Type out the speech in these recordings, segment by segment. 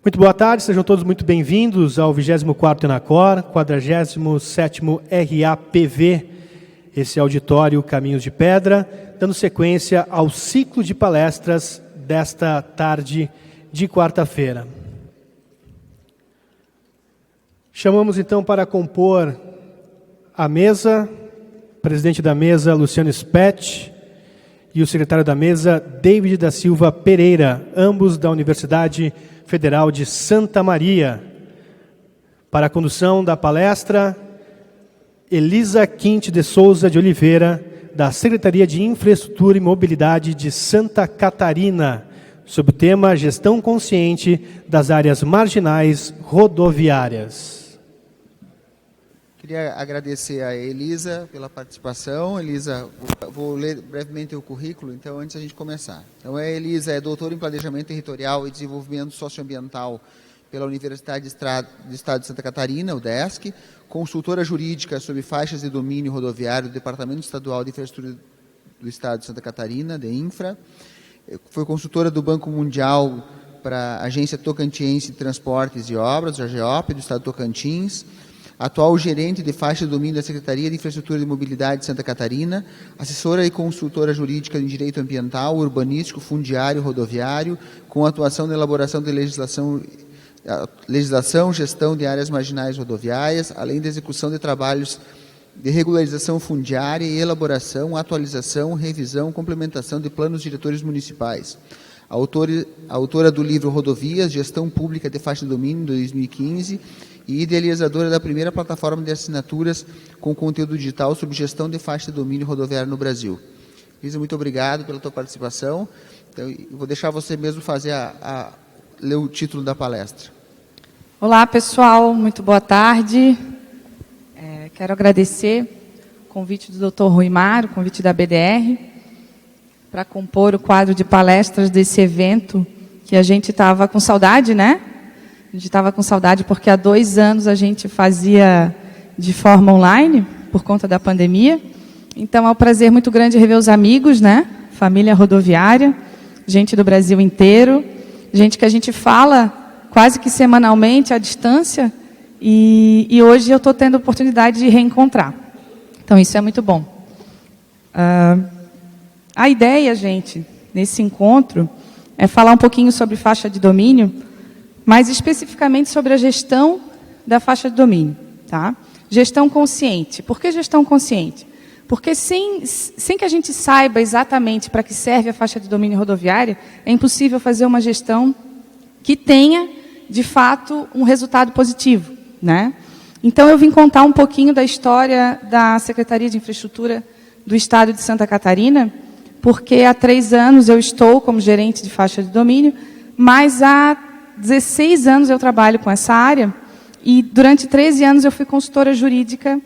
Muito boa tarde, sejam todos muito bem-vindos ao 24º Enacor, 47º RAPV, esse auditório Caminhos de Pedra, dando sequência ao ciclo de palestras desta tarde de quarta-feira. Chamamos então para compor a mesa, o presidente da mesa, Luciano Spett, e o secretário da mesa, David da Silva Pereira, ambos da Universidade Federal de Santa Maria. Para a condução da palestra, Elisa Quinte de Souza de Oliveira, da Secretaria de Infraestrutura e Mobilidade de Santa Catarina, sob o tema Gestão Consciente das Áreas Marginais Rodoviárias. Queria agradecer a Elisa pela participação. Elisa, vou ler brevemente o currículo, então, antes da gente começar. Então, a Elisa é doutora em Planejamento Territorial e Desenvolvimento Socioambiental pela Universidade do Estado de Santa Catarina, UDESC, consultora jurídica sobre faixas de domínio rodoviário do Departamento Estadual de Infraestrutura do Estado de Santa Catarina, DEINFRA. Foi consultora do Banco Mundial para a Agência Tocantinense de Transportes e Obras, a AGEOP, do Estado de Tocantins. Atual gerente de faixa de domínio da Secretaria de Infraestrutura e Mobilidade de Santa Catarina, assessora e consultora jurídica em direito ambiental, urbanístico, fundiário, rodoviário, com atuação na elaboração de legislação, gestão de áreas marginais rodoviárias, além da execução de trabalhos de regularização fundiária e elaboração, atualização, revisão, complementação de planos diretores municipais. Autora do livro Rodovias, Gestão Pública de Faixa de Domínio, de 2015, e idealizadora da primeira plataforma de assinaturas com conteúdo digital sobre gestão de faixa de domínio rodoviário no Brasil. Elisa, muito obrigado pela tua participação. Então, eu vou deixar você mesmo fazer ler o título da palestra. Olá, pessoal. Muito boa tarde. Quero agradecer o convite do Dr. Rui Mar, o convite da BDR, para compor o quadro de palestras desse evento, que a gente estava com saudade, né? A gente estava com saudade porque há 2 anos a gente fazia de forma online, por conta da pandemia. Então é um prazer muito grande rever os amigos, né? Família rodoviária, gente do Brasil inteiro, gente que a gente fala quase que semanalmente à distância, e hoje eu estou tendo a oportunidade de reencontrar. Então isso é muito bom. A ideia, gente, nesse encontro, é falar um pouquinho sobre faixa de domínio, mais especificamente sobre a gestão da faixa de domínio. Tá? Gestão consciente. Por que gestão consciente? Porque sem que a gente saiba exatamente para que serve a faixa de domínio rodoviária, é impossível fazer uma gestão que tenha, de fato, um resultado positivo. Né? Então, eu vim contar um pouquinho da história da Secretaria de Infraestrutura do Estado de Santa Catarina, porque há 3 anos eu estou como gerente de faixa de domínio, mas há 16 anos eu trabalho com essa área e durante 13 anos eu fui consultora jurídica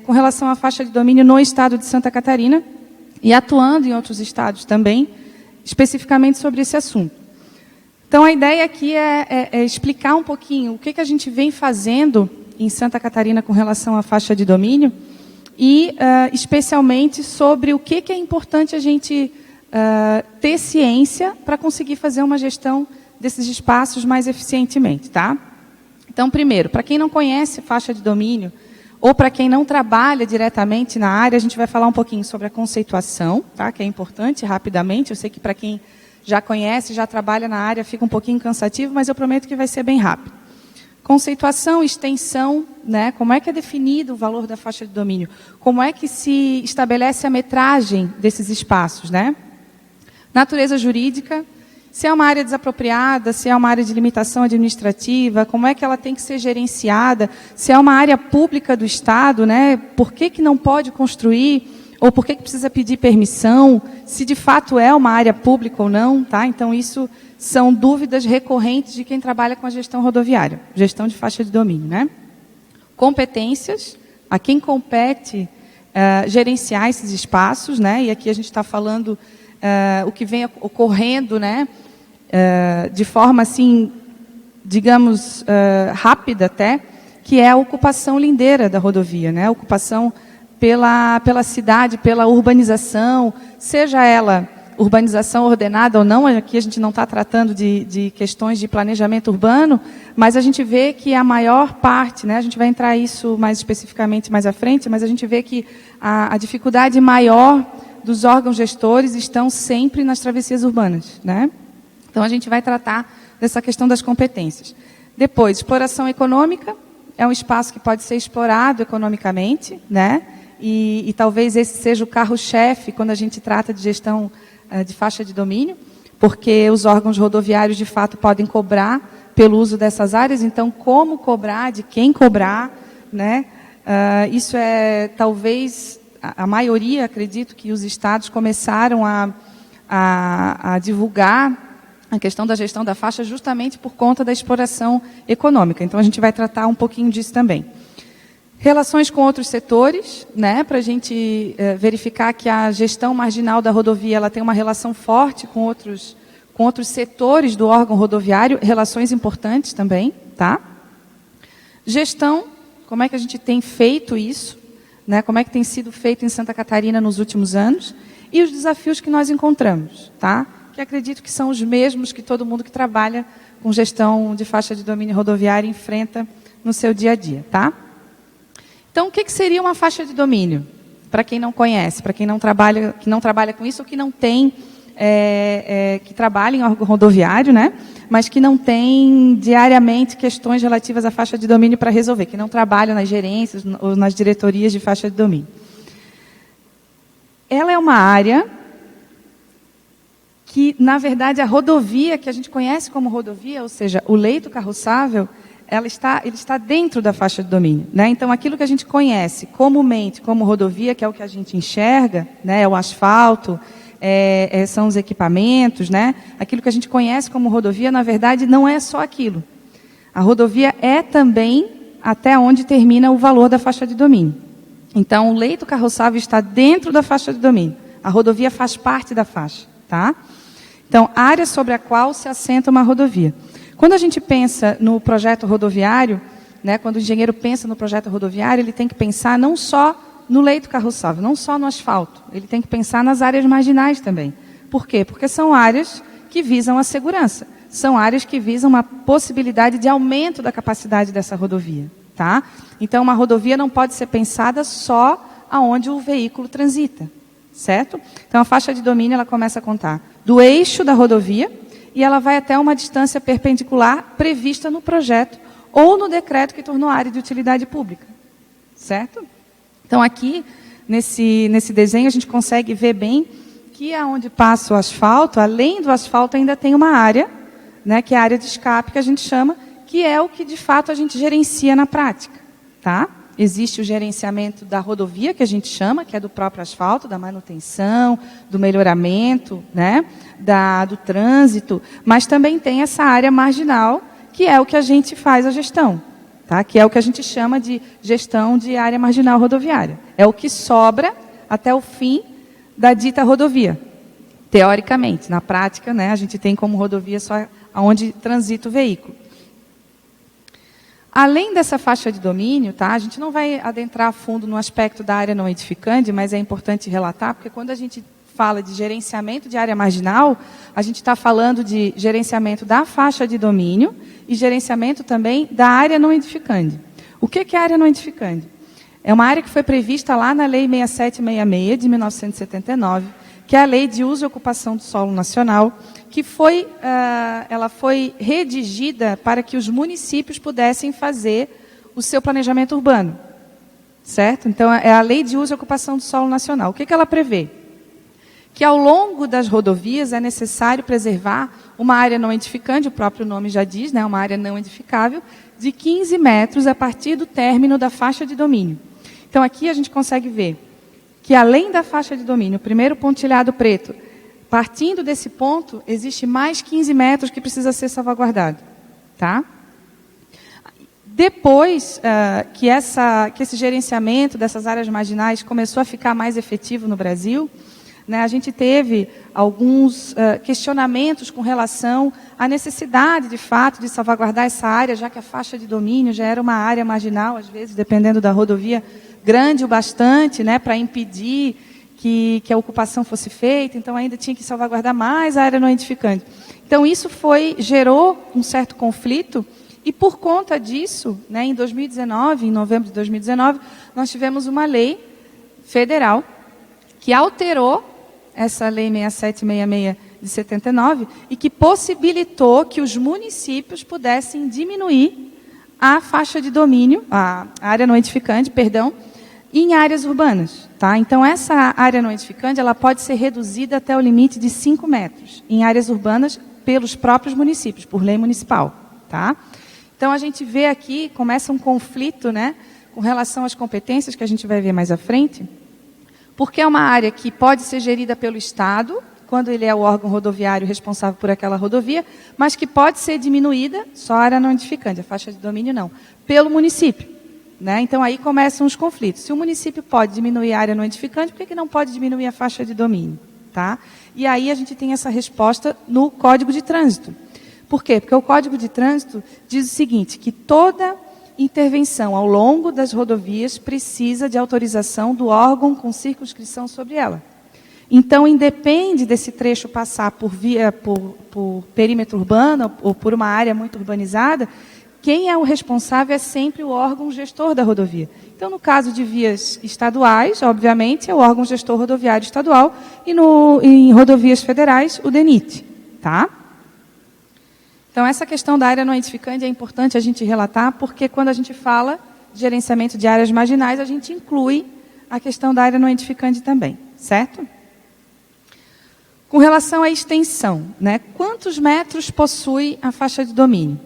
com relação à faixa de domínio no Estado de Santa Catarina e atuando em outros estados também, especificamente sobre esse assunto. Então, a ideia aqui é explicar um pouquinho o que a gente vem fazendo em Santa Catarina com relação à faixa de domínio e, especialmente, sobre o que é importante a gente ter ciência para conseguir fazer uma gestão desses espaços mais eficientemente. Tá? Então, primeiro, para quem não conhece faixa de domínio, ou para quem não trabalha diretamente na área, a gente vai falar um pouquinho sobre a conceituação, tá? Que é importante, rapidamente. Eu sei que para quem já conhece, já trabalha na área, fica um pouquinho cansativo, mas eu prometo que vai ser bem rápido. Conceituação, extensão, né? Como é que é definido o valor da faixa de domínio? Como é que se estabelece a metragem desses espaços, né? Natureza jurídica, se é uma área desapropriada, se é uma área de limitação administrativa, como é que ela tem que ser gerenciada, se é uma área pública do Estado, né? Por que não pode construir, ou por que precisa pedir permissão, se de fato é uma área pública ou não, tá? Então, isso são dúvidas recorrentes de quem trabalha com a gestão rodoviária, gestão de faixa de domínio, né? Competências, a quem compete gerenciar esses espaços, né? E aqui a gente está falando o que vem ocorrendo, né? De forma, assim, digamos, rápida até, que é a ocupação lindeira da rodovia, né? A ocupação pela cidade, pela urbanização, seja ela urbanização ordenada ou não, aqui a gente não está tratando de questões de planejamento urbano, mas a gente vê que a maior parte, né, a gente vai entrar isso mais especificamente mais à frente, mas a gente vê que a dificuldade maior dos órgãos gestores estão sempre nas travessias urbanas, né? Então a gente vai tratar dessa questão das competências. Depois, exploração econômica, é um espaço que pode ser explorado economicamente, né? E talvez esse seja o carro-chefe quando a gente trata de gestão de faixa de domínio, porque os órgãos rodoviários, de fato, podem cobrar pelo uso dessas áreas. Então, como cobrar, de quem cobrar, né? Isso é, talvez, a maioria, acredito que os estados começaram a divulgar a questão da gestão da faixa justamente por conta da exploração econômica. Então, a gente vai tratar um pouquinho disso também. Relações com outros setores, né, para a gente verificar que a gestão marginal da rodovia ela tem uma relação forte com outros setores do órgão rodoviário, relações importantes também, tá? Gestão, como é que a gente tem feito isso, né, como é que tem sido feito em Santa Catarina nos últimos anos, e os desafios que nós encontramos, tá? Que acredito que são os mesmos que todo mundo que trabalha com gestão de faixa de domínio rodoviário enfrenta no seu dia a dia, tá? Então, o que seria uma faixa de domínio? Para quem não conhece, para quem não trabalha com isso, ou que não tem, que trabalha em órgão rodoviário, né? Mas que não tem diariamente questões relativas à faixa de domínio para resolver, que não trabalha nas gerências ou nas diretorias de faixa de domínio. Ela é uma área que, na verdade, a rodovia, que a gente conhece como rodovia, ou seja, o leito carroçável, ele está dentro da faixa de domínio, né? Então, aquilo que a gente conhece comumente como rodovia, que é o que a gente enxerga, né? É o asfalto, são os equipamentos, né? Aquilo que a gente conhece como rodovia, na verdade, não é só aquilo. A rodovia é também até onde termina o valor da faixa de domínio. Então, o leito carroçável está dentro da faixa de domínio. A rodovia faz parte da faixa, tá? Então, área sobre a qual se assenta uma rodovia. Quando a gente pensa no projeto rodoviário, né, quando o engenheiro pensa no projeto rodoviário, ele tem que pensar não só no leito carroçável, não só no asfalto, ele tem que pensar nas áreas marginais também. Por quê? Porque são áreas que visam a segurança, são áreas que visam uma possibilidade de aumento da capacidade dessa rodovia, tá? Então, uma rodovia não pode ser pensada só aonde o veículo transita, certo? Então, a faixa de domínio ela começa a contar do eixo da rodovia, e ela vai até uma distância perpendicular prevista no projeto ou no decreto que tornou área de utilidade pública, certo? Então, aqui, nesse desenho, a gente consegue ver bem que aonde passa o asfalto, além do asfalto, ainda tem uma área, né, que é a área de escape, que a gente chama, que é o que, de fato, a gente gerencia na prática, tá? Existe o gerenciamento da rodovia, que a gente chama, que é do próprio asfalto, da manutenção, do melhoramento, né, do trânsito, mas também tem essa área marginal, que é o que a gente faz a gestão, tá? Que é o que a gente chama de gestão de área marginal rodoviária. É o que sobra até o fim da dita rodovia, teoricamente. Na prática, né, a gente tem como rodovia só onde transita o veículo. Além dessa faixa de domínio, tá? A gente não vai adentrar a fundo no aspecto da área não edificante, mas é importante relatar, porque quando a gente fala de gerenciamento de área marginal, a gente está falando de gerenciamento da faixa de domínio e gerenciamento também da área não edificante. O que é área não edificante? É uma área que foi prevista lá na Lei 6766, de 1979, que é a Lei de Uso e Ocupação do Solo Nacional, que ela foi redigida para que os municípios pudessem fazer o seu planejamento urbano, certo? Então, é a Lei de Uso e Ocupação do Solo Nacional. O que ela prevê? Que ao longo das rodovias é necessário preservar uma área não edificante, o próprio nome já diz, né, uma área não edificável, de 15 metros a partir do término da faixa de domínio. Então, aqui a gente consegue ver que, além da faixa de domínio, o primeiro pontilhado preto, partindo desse ponto, existe mais 15 metros que precisa ser salvaguardado, tá? Depois que esse gerenciamento dessas áreas marginais começou a ficar mais efetivo no Brasil, né, a gente teve alguns questionamentos com relação à necessidade, de fato, de salvaguardar essa área, já que a faixa de domínio já era uma área marginal, às vezes, dependendo da rodovia, grande o bastante, né, para impedir que a ocupação fosse feita, então ainda tinha que salvaguardar mais a área não edificante. Então isso gerou um certo conflito, e por conta disso, né, em 2019, em novembro de 2019, nós tivemos uma lei federal que alterou essa lei 6766 de 79 e que possibilitou que os municípios pudessem diminuir a faixa de domínio, a área não edificante, perdão, em áreas urbanas. Tá? Então, essa área não edificante ela pode ser reduzida até o limite de 5 metros em áreas urbanas pelos próprios municípios, por lei municipal. Tá? Então, a gente vê aqui, começa um conflito, né, com relação às competências, que a gente vai ver mais à frente, porque é uma área que pode ser gerida pelo Estado, quando ele é o órgão rodoviário responsável por aquela rodovia, mas que pode ser diminuída, só a área não edificante, a faixa de domínio não, pelo município. Né? Então, aí começam os conflitos. Se o município pode diminuir a área não edificante, por que não pode diminuir a faixa de domínio? Tá? E aí a gente tem essa resposta no Código de Trânsito. Por quê? Porque o Código de Trânsito diz o seguinte, que toda intervenção ao longo das rodovias precisa de autorização do órgão com circunscrição sobre ela. Então, independe desse trecho passar por perímetro urbano ou por uma área muito urbanizada, quem é o responsável é sempre o órgão gestor da rodovia. Então, no caso de vias estaduais, obviamente, é o órgão gestor rodoviário estadual e em rodovias federais, o DENIT. Tá? Então, essa questão da área não edificante é importante a gente relatar, porque quando a gente fala de gerenciamento de áreas marginais, a gente inclui a questão da área não edificante também, certo? Com relação à extensão, né? Quantos metros possui a faixa de domínio?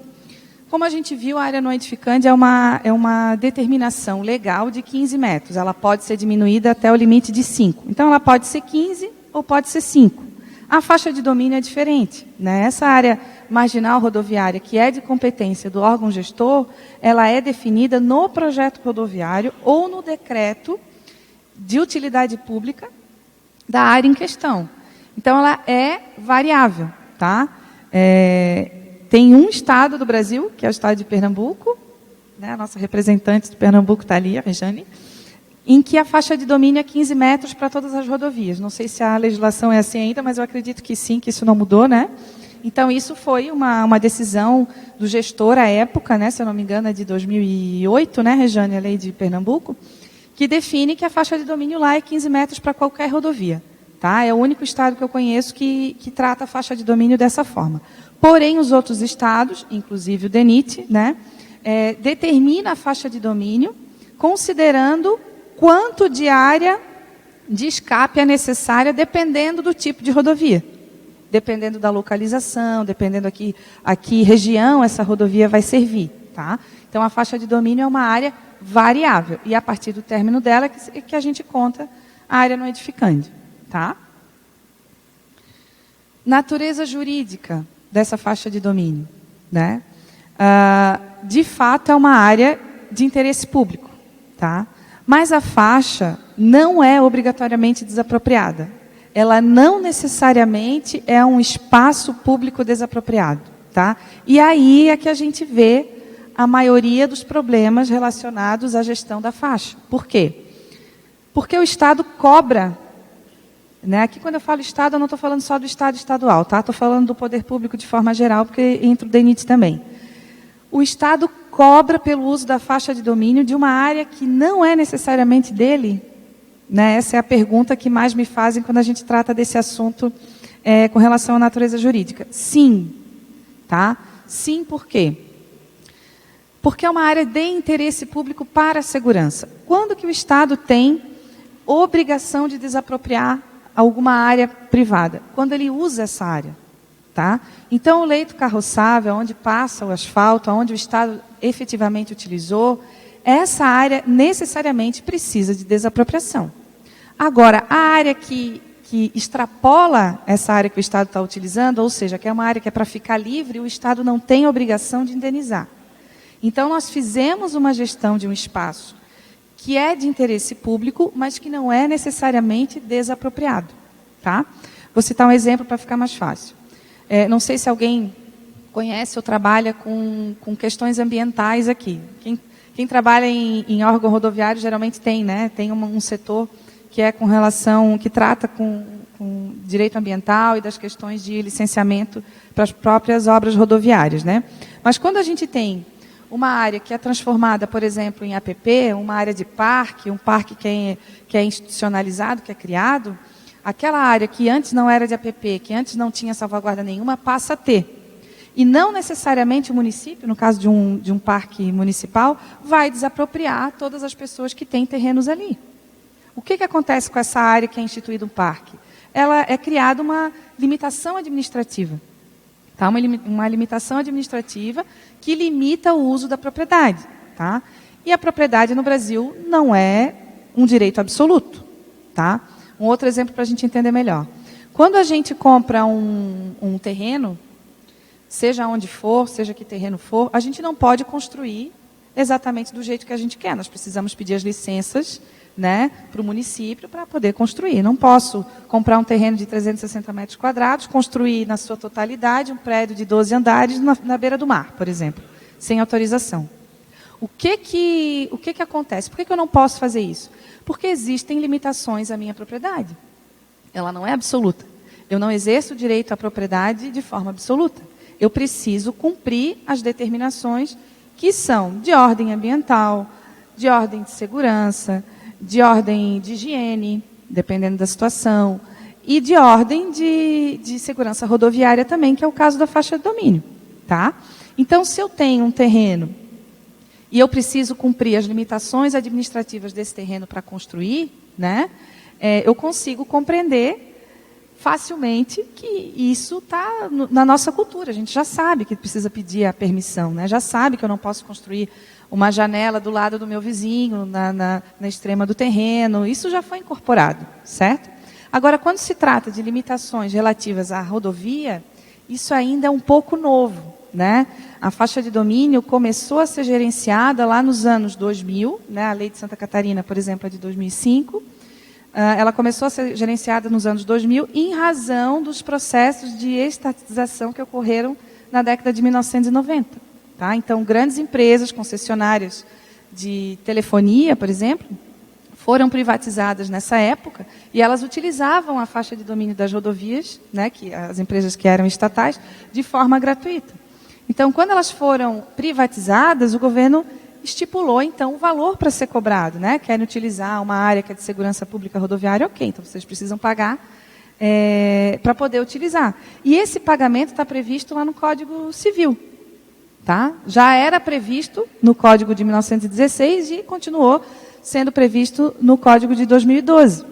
Como a gente viu, a área não edificante é uma determinação legal de 15 metros. Ela pode ser diminuída até o limite de 5. Então, ela pode ser 15 ou pode ser 5. A faixa de domínio é diferente. Né? Essa área marginal rodoviária, que é de competência do órgão gestor, ela é definida no projeto rodoviário ou no decreto de utilidade pública da área em questão. Então, ela é variável. Tá? Tem um estado do Brasil, que é o estado de Pernambuco, né? A nossa representante de Pernambuco está ali, a Rejane, em que a faixa de domínio é 15 metros para todas as rodovias. Não sei se a legislação é assim ainda, mas eu acredito que sim, que isso não mudou, né? Então, isso foi uma decisão do gestor à época, né? Se eu não me engano, é de 2008, né, Rejane, a lei de Pernambuco, que define que a faixa de domínio lá é 15 metros para qualquer rodovia. Tá? É o único estado que eu conheço que trata a faixa de domínio dessa forma. Porém, os outros estados, inclusive o DENIT, né, determina a faixa de domínio considerando quanto de área de escape é necessária, dependendo do tipo de rodovia. Dependendo da localização, dependendo aqui região essa rodovia vai servir. Tá? Então, a faixa de domínio é uma área variável. E, a partir do término dela, é que a gente conta a área não edificante. Tá? Natureza jurídica dessa faixa de domínio. Né? De fato, é uma área de interesse público. Tá? Mas a faixa não é obrigatoriamente desapropriada. Ela não necessariamente é um espaço público desapropriado. Tá? E aí é que a gente vê a maioria dos problemas relacionados à gestão da faixa. Por quê? Porque o Estado cobra. Né? Aqui, quando eu falo Estado, eu não estou falando só do Estado estadual, tá? Estou falando do poder público de forma geral, porque entra o DENIT também. O Estado cobra pelo uso da faixa de domínio de uma área que não é necessariamente dele. Né? Essa é a pergunta que mais me fazem quando a gente trata desse assunto com relação à natureza jurídica. Sim. Tá? Sim, por quê? Porque é uma área de interesse público para a segurança. Quando que o Estado tem obrigação de desapropriar alguma área privada? Quando ele usa essa área. Tá? Então, o leito carroçável, onde passa o asfalto, onde o Estado efetivamente utilizou, essa área necessariamente precisa de desapropriação. Agora, a área que extrapola essa área que o Estado está utilizando, ou seja, que é uma área que é para ficar livre, o Estado não tem obrigação de indenizar. Então, nós fizemos uma gestão de um espaço que é de interesse público, mas que não é necessariamente desapropriado. Tá? Vou citar um exemplo para ficar mais fácil. Não sei se alguém conhece ou trabalha com questões ambientais aqui. Quem trabalha em órgão rodoviário geralmente tem, né? Tem um setor que é que trata com direito ambiental e das questões de licenciamento para as próprias obras rodoviárias, né? Mas quando a gente tem uma área que é transformada, por exemplo, em APP, uma área de parque, um parque que é institucionalizado, que é criado, aquela área que antes não era de APP, que antes não tinha salvaguarda nenhuma, passa a ter. E não necessariamente o município, no caso de um parque municipal, vai desapropriar todas as pessoas que têm terrenos ali. O que acontece com essa área que é instituída um parque? Ela é criada uma limitação administrativa. Tá? Uma limitação administrativa que limita o uso da propriedade. Tá? E a propriedade no Brasil não é um direito absoluto. Tá? Um outro exemplo para a gente entender melhor. Quando a gente compra um terreno, seja onde for, seja que terreno for, a gente não pode construir exatamente do jeito que a gente quer. Nós precisamos pedir as licenças, né, para o município para poder construir. Não posso comprar um terreno de 360 metros quadrados, construir na sua totalidade um prédio de 12 andares na beira do mar, por exemplo, sem autorização. O que acontece? Por que eu não posso fazer isso? Porque existem limitações à minha propriedade. Ela não é absoluta. Eu não exerço o direito à propriedade de forma absoluta. Eu preciso cumprir as determinações que são de ordem ambiental, de ordem de segurança, de ordem de higiene, dependendo da situação, e de ordem de segurança rodoviária também, que é o caso da faixa de domínio. Tá? Então, se eu tenho um terreno e eu preciso cumprir as limitações administrativas desse terreno para construir, né, eu consigo compreender facilmente que isso está na nossa cultura. A gente já sabe que precisa pedir a permissão, né? Já sabe que eu não posso construir uma janela do lado do meu vizinho, na extrema do terreno. Isso já foi incorporado, certo? Agora, quando se trata de limitações relativas à rodovia, isso ainda é um pouco novo, né? A faixa de domínio começou a ser gerenciada lá nos anos 2000, né? A Lei de Santa Catarina, por exemplo, é de 2005. Ela começou a ser gerenciada nos anos 2000 em razão dos processos de estatização que ocorreram na década de 1990. Tá? Então, grandes empresas concessionárias de telefonia, por exemplo, foram privatizadas nessa época e elas utilizavam a faixa de domínio das rodovias, né, as empresas que eram estatais, de forma gratuita. Então, quando elas foram privatizadas, o governo estipulou, então, o valor para ser cobrado. Né? Querem utilizar uma área que é de segurança pública rodoviária, ok, então vocês precisam pagar para poder utilizar. E esse pagamento está previsto lá no Código Civil. Tá? Já era previsto no Código de 1916 e continuou sendo previsto no Código de 2012.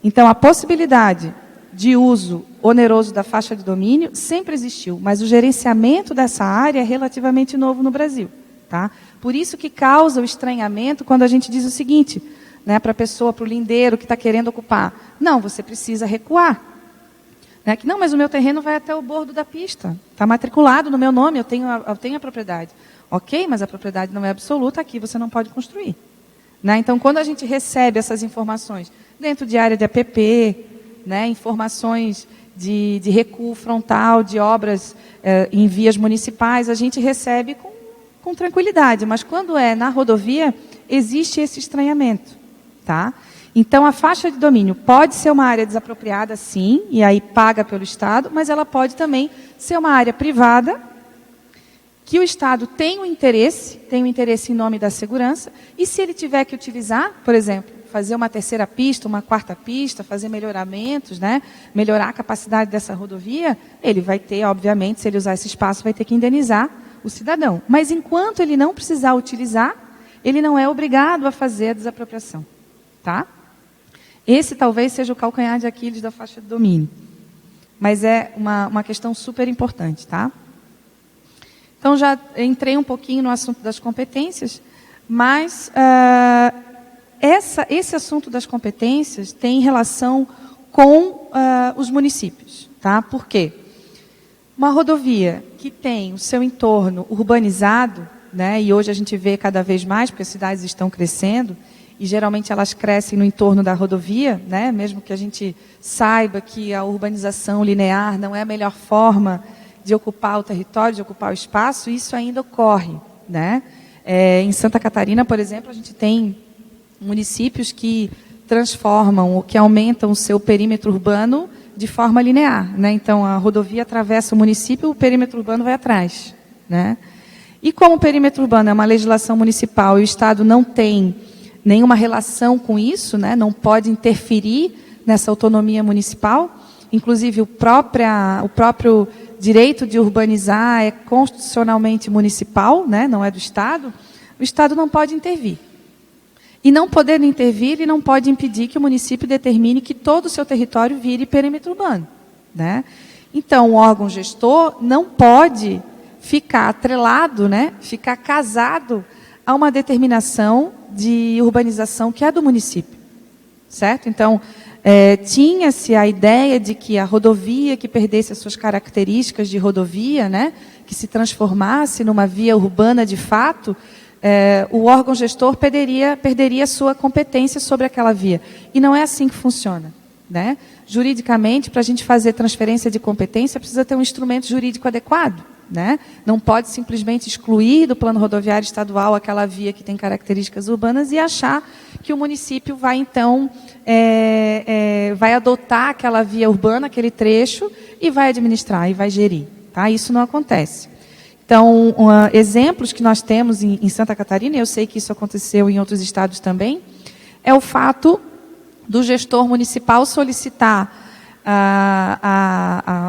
Então, a possibilidade de uso oneroso da faixa de domínio sempre existiu, mas o gerenciamento dessa área é relativamente novo no Brasil. Tá? Por isso que causa o estranhamento quando a gente diz o seguinte, né, para a pessoa, para o lindeiro que está querendo ocupar. Não, você precisa recuar. Né, que, não, mas o meu terreno vai até o bordo da pista. Está matriculado no meu nome, eu tenho a propriedade. Ok, mas a propriedade não é absoluta, aqui você não pode construir. Né, então, quando a gente recebe essas informações dentro de área de APP, né, informações de recuo frontal, de obras em vias municipais, a gente recebe com tranquilidade, mas quando é na rodovia, existe esse estranhamento. Tá? Então, a faixa de domínio pode ser uma área desapropriada, sim, e aí paga pelo Estado, mas ela pode também ser uma área privada, que o Estado tem um interesse em nome da segurança, e se ele tiver que utilizar, por exemplo, fazer uma terceira pista, uma quarta pista, fazer melhoramentos, né, melhorar a capacidade dessa rodovia, ele vai ter, obviamente, se ele usar esse espaço, vai ter que indenizar o cidadão. Mas enquanto ele não precisar utilizar, ele não é obrigado a fazer a desapropriação. Tá? Esse talvez seja o calcanhar de Aquiles da faixa de domínio. Mas é uma questão super importante. Tá? Então, já entrei um pouquinho no assunto das competências, mas esse assunto das competências tem relação com os municípios. Tá? Por quê? Uma rodovia que tem o seu entorno urbanizado, né, e hoje a gente vê cada vez mais, porque as cidades estão crescendo, e geralmente elas crescem no entorno da rodovia, né, mesmo que a gente saiba que a urbanização linear não é a melhor forma de ocupar o território, de ocupar o espaço, isso ainda ocorre. Né? Em Santa Catarina, por exemplo, a gente tem municípios que transformam, que aumentam o seu perímetro urbano de forma linear, né? Então, a rodovia atravessa o município, o perímetro urbano vai atrás, né? E como o perímetro urbano é uma legislação municipal e o Estado não tem nenhuma relação com isso, né? Não pode interferir nessa autonomia municipal, inclusive o próprio direito de urbanizar é constitucionalmente municipal, né? Não é do Estado, o Estado não pode intervir. E não podendo intervir, ele não pode impedir que o município determine que todo o seu território vire perímetro urbano, né? Então, o órgão gestor não pode ficar atrelado, né, ficar casado a uma determinação de urbanização que é do município, certo? Então, tinha-se a ideia de que a rodovia que perdesse as suas características de rodovia, né, que se transformasse numa via urbana de fato, o órgão gestor perderia sua competência sobre aquela via. E não é assim que funciona, né? Juridicamente, para a gente fazer transferência de competência, precisa ter um instrumento jurídico adequado, né? Não pode simplesmente excluir do plano rodoviário estadual aquela via que tem características urbanas e achar que o município vai, então, vai adotar aquela via urbana, aquele trecho, e vai administrar, e vai gerir. Tá? Isso não acontece. Então, exemplos que nós temos em Santa Catarina, e eu sei que isso aconteceu em outros estados também, é o fato do gestor municipal solicitar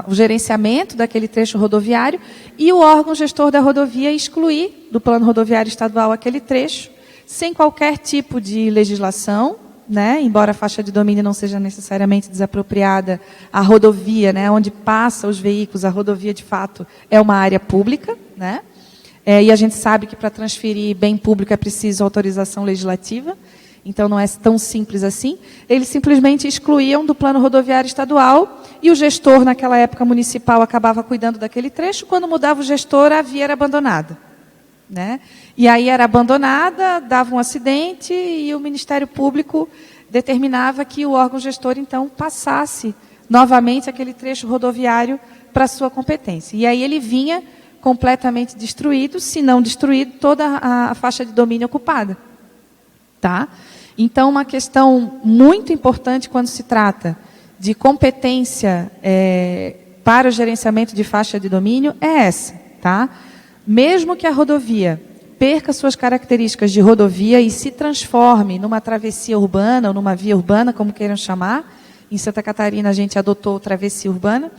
o gerenciamento daquele trecho rodoviário e o órgão gestor da rodovia excluir do plano rodoviário estadual aquele trecho, sem qualquer tipo de legislação, né? Embora a faixa de domínio não seja necessariamente desapropriada, a rodovia, né, onde passam os veículos, a rodovia de fato é uma área pública, né? E a gente sabe que para transferir bem público é preciso autorização legislativa, então não é tão simples assim. Eles simplesmente excluíam do plano rodoviário estadual e o gestor, naquela época municipal, acabava cuidando daquele trecho. Quando mudava o gestor, a via era abandonada, né? E aí era abandonada, dava um acidente e o Ministério Público determinava que o órgão gestor, então, passasse novamente aquele trecho rodoviário para a sua competência. E aí ele vinha completamente destruído, se não destruído, toda a faixa de domínio ocupada. Tá? Então, uma questão muito importante quando se trata de competência para o gerenciamento de faixa de domínio é essa. Tá? Mesmo que a rodovia perca suas características de rodovia e se transforme numa travessia urbana ou numa via urbana, como queiram chamar, em Santa Catarina a gente adotou travessia urbana,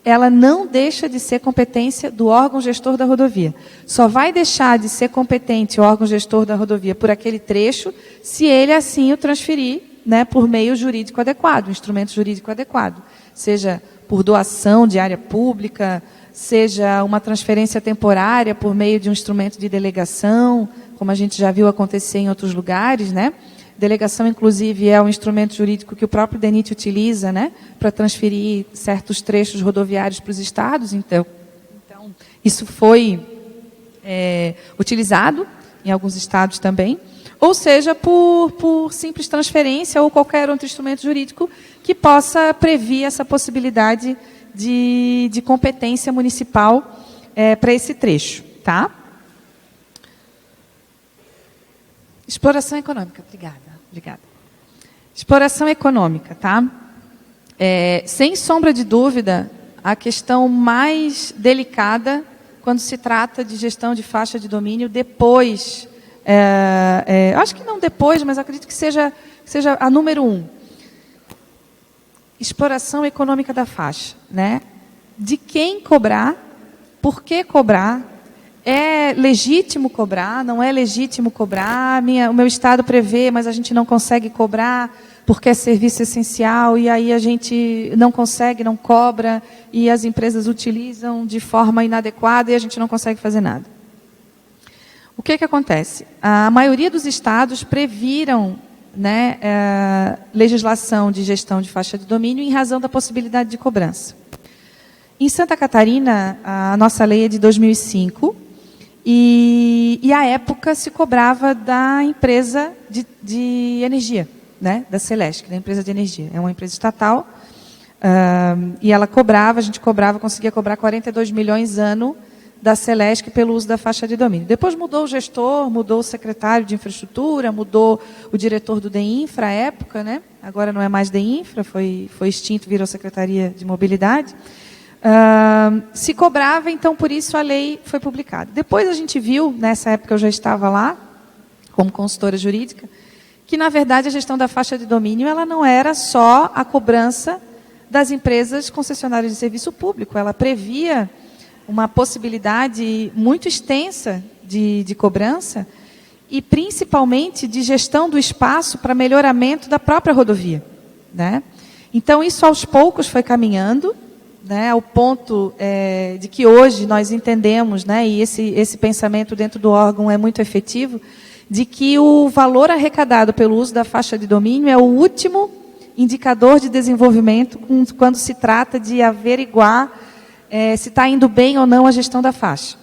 ela não deixa de ser competência do órgão gestor da rodovia. Só vai deixar de ser competente o órgão gestor da rodovia por aquele trecho se ele assim o transferir, né, por meio jurídico adequado, um instrumento jurídico adequado. Seja por doação de área pública, seja uma transferência temporária por meio de um instrumento de delegação, como a gente já viu acontecer em outros lugares, né? Delegação, inclusive, é um instrumento jurídico que o próprio DENIT utiliza, né, para transferir certos trechos rodoviários para os estados. Então isso foi utilizado em alguns estados também, ou seja, por simples transferência ou qualquer outro instrumento jurídico que possa prever essa possibilidade de competência municipal para esse trecho. Tá? Exploração econômica. Obrigada. Exploração econômica. Tá? Sem sombra de dúvida, a questão mais delicada quando se trata de gestão de faixa de domínio depois, acho que não depois, mas acredito que seja a número 1. Exploração econômica da faixa, né? De quem cobrar, por que cobrar, é legítimo cobrar, não é legítimo cobrar, o meu estado prevê, mas a gente não consegue cobrar porque é serviço essencial e aí a gente não consegue, não cobra e as empresas utilizam de forma inadequada e a gente não consegue fazer nada. O que acontece? A maioria dos estados previram, né, legislação de gestão de faixa de domínio em razão da possibilidade de cobrança. Em Santa Catarina, a nossa lei é de 2005 e à época se cobrava da empresa de energia, né, da Celesc, da empresa de energia. É uma empresa estatal e ela cobrava, a gente conseguia cobrar 42 milhões ano da Celesc pelo uso da faixa de domínio. Depois mudou o gestor, mudou o secretário de infraestrutura, mudou o diretor do DEINFRA à época, né? Agora não é mais DEINFRA, foi extinto, virou Secretaria de Mobilidade. Se cobrava, então por isso a lei foi publicada. Depois a gente viu, nessa época eu já estava lá, como consultora jurídica, que na verdade a gestão da faixa de domínio ela não era só a cobrança das empresas concessionárias de serviço público, ela previa uma possibilidade muito extensa de cobrança e principalmente de gestão do espaço para melhoramento da própria rodovia, né? Então isso aos poucos foi caminhando, né, ao ponto de que hoje nós entendemos, né, e esse pensamento dentro do órgão é muito efetivo, de que o valor arrecadado pelo uso da faixa de domínio é o último indicador de desenvolvimento quando se trata de averiguar se está indo bem ou não a gestão da faixa.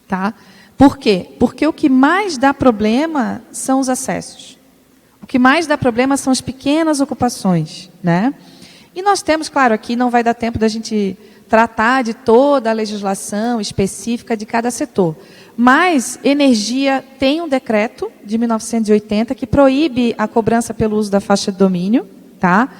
Tá? Por quê? Porque o que mais dá problema são os acessos. O que mais dá problema são as pequenas ocupações, né? E nós temos, claro, aqui não vai dar tempo da gente tratar de toda a legislação específica de cada setor. Mas energia tem um decreto de 1980 que proíbe a cobrança pelo uso da faixa de domínio. Tá?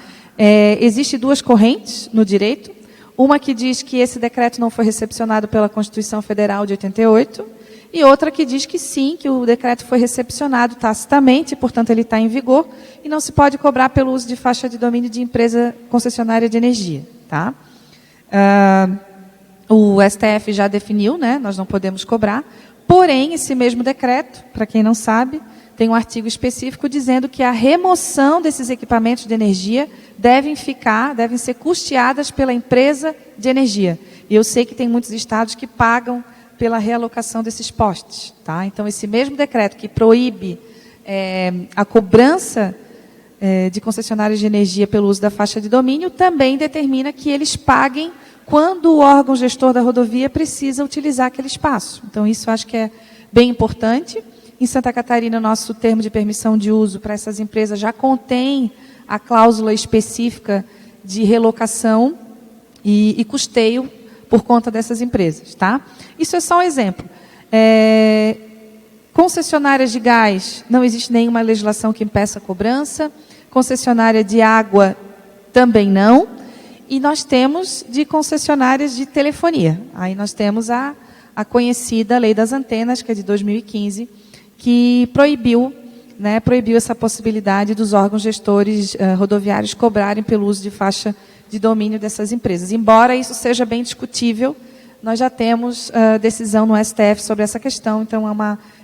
Existem duas correntes no direito. Uma que diz que esse decreto não foi recepcionado pela Constituição Federal de 88, e outra que diz que sim, que o decreto foi recepcionado tacitamente, portanto ele está em vigor, e não se pode cobrar pelo uso de faixa de domínio de empresa concessionária de energia. Tá? O STF já definiu, né, nós não podemos cobrar, porém, esse mesmo decreto, para quem não sabe, tem um artigo específico dizendo que a remoção desses equipamentos de energia devem ser custeadas pela empresa de energia. E eu sei que tem muitos estados que pagam pela realocação desses postes. Tá? Então, esse mesmo decreto que proíbe a cobrança de concessionários de energia pelo uso da faixa de domínio também determina que eles paguem quando o órgão gestor da rodovia precisa utilizar aquele espaço. Então, isso eu acho que é bem importante. Em Santa Catarina, o nosso termo de permissão de uso para essas empresas já contém a cláusula específica de relocação e custeio por conta dessas empresas. Tá? Isso é só um exemplo. Concessionárias de gás, não existe nenhuma legislação que impeça a cobrança. Concessionária de água, também não. E nós temos de concessionárias de telefonia. Aí nós temos a conhecida Lei das Antenas, que é de 2015, que proibiu essa possibilidade dos órgãos gestores rodoviários cobrarem pelo uso de faixa de domínio dessas empresas. Embora isso seja bem discutível, nós já temos decisão no STF sobre essa questão, então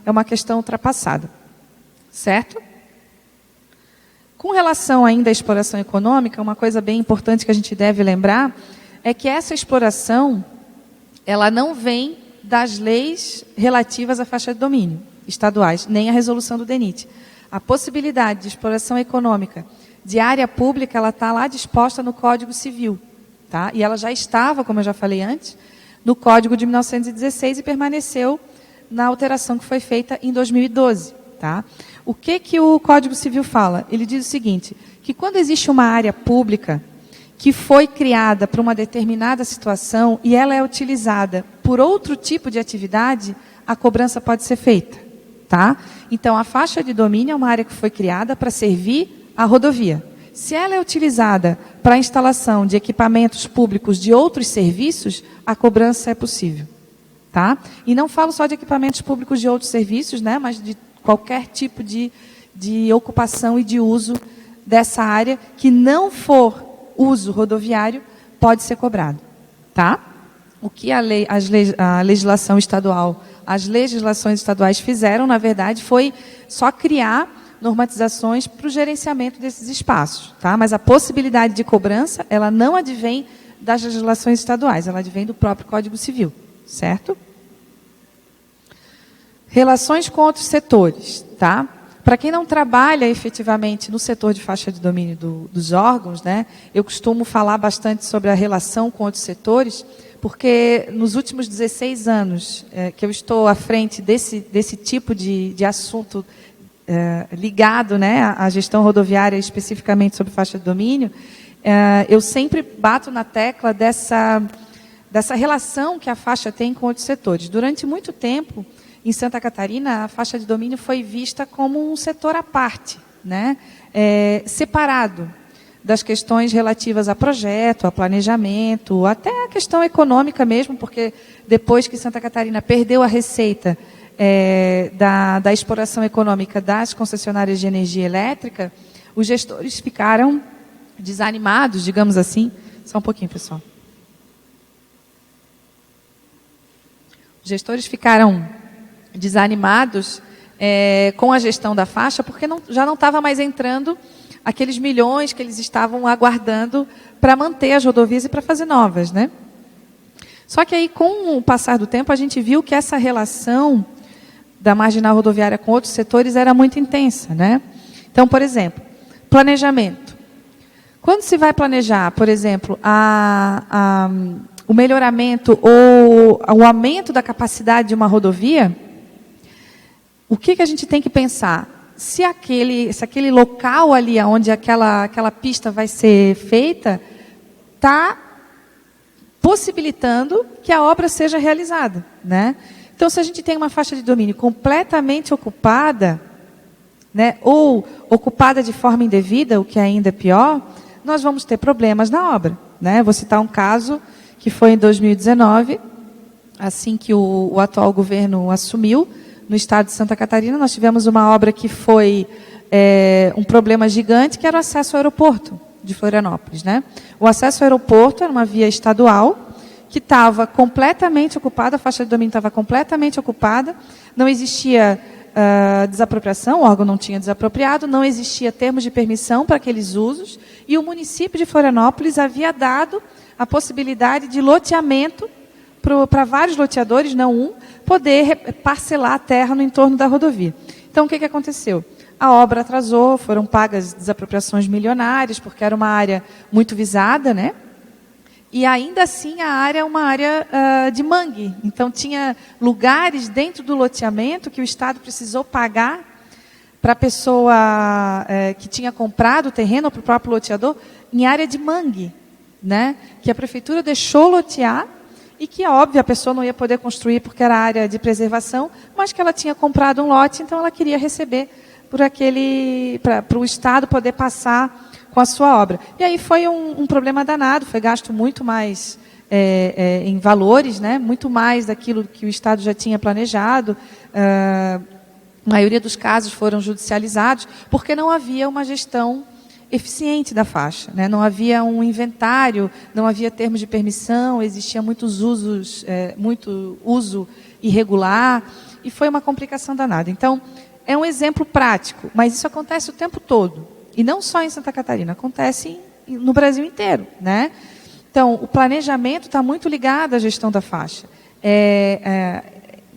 é uma questão ultrapassada. Certo? Com relação ainda à exploração econômica, uma coisa bem importante que a gente deve lembrar é que essa exploração, ela não vem das leis relativas à faixa de domínio estaduais, nem a resolução do DENIT. A possibilidade de exploração econômica de área pública, ela está lá disposta no Código Civil. Tá? E ela já estava, como eu já falei antes, no Código de 1916 e permaneceu na alteração que foi feita em 2012. Tá? O que o Código Civil fala? Ele diz o seguinte, que quando existe uma área pública que foi criada para uma determinada situação e ela é utilizada por outro tipo de atividade, a cobrança pode ser feita. Tá? Então, a faixa de domínio é uma área que foi criada para servir a rodovia. Se ela é utilizada para a instalação de equipamentos públicos de outros serviços, a cobrança é possível. Tá? E não falo só de equipamentos públicos de outros serviços, né, mas de qualquer tipo de ocupação e de uso dessa área que não for uso rodoviário, pode ser cobrado. Tá? O que a legislação estadual, as legislações estaduais fizeram, na verdade, foi só criar normatizações para o gerenciamento desses espaços. Tá? Mas a possibilidade de cobrança, ela não advém das legislações estaduais, ela advém do próprio Código Civil. Certo? Relações com outros setores. Tá? Para quem não trabalha efetivamente no setor de faixa de domínio dos órgãos, né, eu costumo falar bastante sobre a relação com outros setores, porque nos últimos 16 anos que eu estou à frente desse tipo de assunto ligado, né, à gestão rodoviária, especificamente sobre faixa de domínio, eu sempre bato na tecla dessa relação que a faixa tem com outros setores. Durante muito tempo, em Santa Catarina, a faixa de domínio foi vista como um setor à parte, né? Separado das questões relativas a projeto, a planejamento, até a questão econômica mesmo, porque depois que Santa Catarina perdeu a receita da exploração econômica das concessionárias de energia elétrica, os gestores ficaram desanimados, digamos assim. Só um pouquinho, pessoal. Os gestores ficaram desanimados com a gestão da faixa, porque já não estava mais entrando aqueles milhões que eles estavam aguardando para manter as rodovias e para fazer novas, né? Só que aí, com o passar do tempo, a gente viu que essa relação da marginal rodoviária com outros setores era muito intensa, né? Então, por exemplo, planejamento. Quando se vai planejar, por exemplo, o melhoramento ou o aumento da capacidade de uma rodovia, o que a gente tem que pensar? Se aquele local ali onde aquela pista vai ser feita está possibilitando que a obra seja realizada, né? Então, se a gente tem uma faixa de domínio completamente ocupada, né, ou ocupada de forma indevida, o que ainda é pior, nós vamos ter problemas na obra, né? Vou citar um caso que foi em 2019, assim que o atual governo assumiu, no estado de Santa Catarina, nós tivemos uma obra que foi um problema gigante, que era o acesso ao aeroporto de Florianópolis, né? O acesso ao aeroporto era uma via estadual que estava completamente ocupada, a faixa de domínio estava completamente ocupada, não existia desapropriação, o órgão não tinha desapropriado, não existia termos de permissão para aqueles usos, e o município de Florianópolis havia dado a possibilidade de loteamento para vários loteadores, não um, poder parcelar a terra no entorno da rodovia. Então, o que aconteceu? A obra atrasou, foram pagas desapropriações milionárias, porque era uma área muito visada, né? E ainda assim a área é uma área de mangue. Então tinha lugares dentro do loteamento que o Estado precisou pagar para a pessoa que tinha comprado o terreno, ou para o próprio loteador, em área de mangue, né? Que a prefeitura deixou lotear e que, óbvio, a pessoa não ia poder construir porque era área de preservação, mas que ela tinha comprado um lote, então ela queria receber para o Estado poder passar com a sua obra. E aí foi um problema danado, foi gasto muito mais em valores, né, muito mais daquilo que o Estado já tinha planejado. A maioria dos casos foram judicializados, porque não havia uma gestão eficiente da faixa, né? Não havia um inventário, não havia termos de permissão, existia muito uso irregular, e foi uma complicação danada. Então, é um exemplo prático, mas isso acontece o tempo todo. E não só em Santa Catarina, acontece no Brasil inteiro, né? Então, o planejamento está muito ligado à gestão da faixa.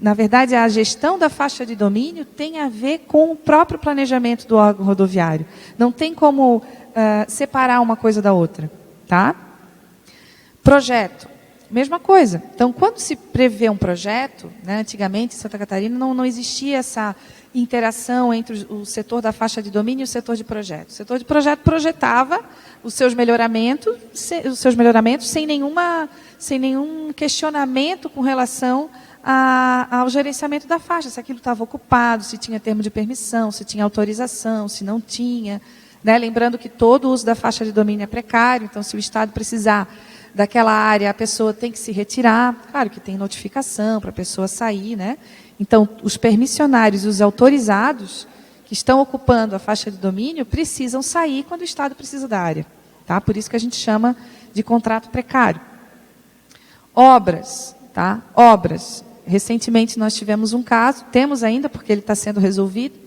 Na verdade, a gestão da faixa de domínio tem a ver com o próprio planejamento do órgão rodoviário. Não tem como separar uma coisa da outra, tá? Projeto, mesma coisa. Então, quando se prevê um projeto, né, antigamente em Santa Catarina não existia essa interação entre o setor da faixa de domínio e o setor de projeto. O setor de projeto projetava os seus melhoramentos sem nenhum questionamento com relação ao gerenciamento da faixa, se aquilo estava ocupado, se tinha termo de permissão, se tinha autorização, se não tinha, né? Lembrando que todo o uso da faixa de domínio é precário, então se o Estado precisar daquela área, a pessoa tem que se retirar. Claro que tem notificação para a pessoa sair, né? Então, os permissionários e os autorizados que estão ocupando a faixa de domínio precisam sair quando o Estado precisa da área, tá? Por isso que a gente chama de contrato precário. Obras, tá? Obras. Recentemente nós tivemos um caso, temos ainda, porque ele está sendo resolvido,